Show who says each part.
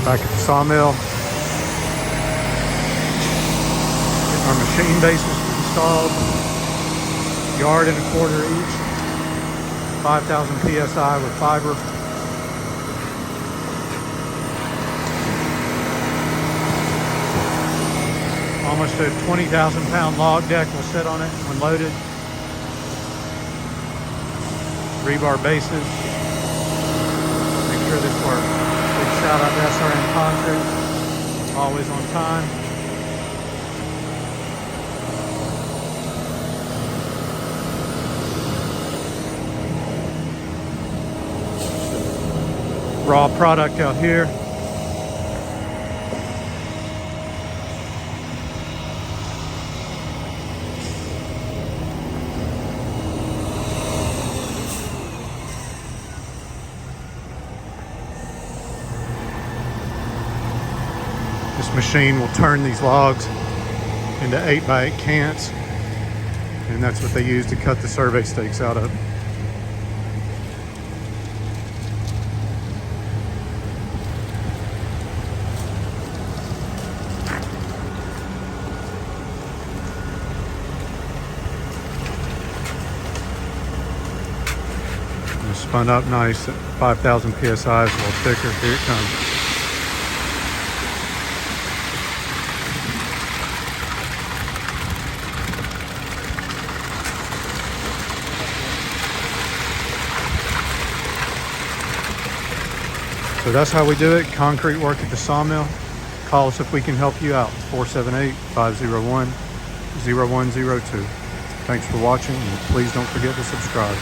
Speaker 1: Back at the sawmill. Getting our machine bases installed. Yard and a quarter each. 5,000 PSI with fiber. Almost a 20,000 pound log deck will sit on it when loaded. Rebar bases. Make sure this works. Big shout out to SRN Concrete. Always on time. Raw product out here. This machine will turn these logs into 8x8 cants, and that's what they use to cut the survey stakes out of. It's spun up nice at 5,000 PSI, it's a little thicker. Here it comes. So that's how we do it. Concrete work at the sawmill. Call us if we can help you out. 478-501-0102. Thanks for watching, and please don't forget to subscribe.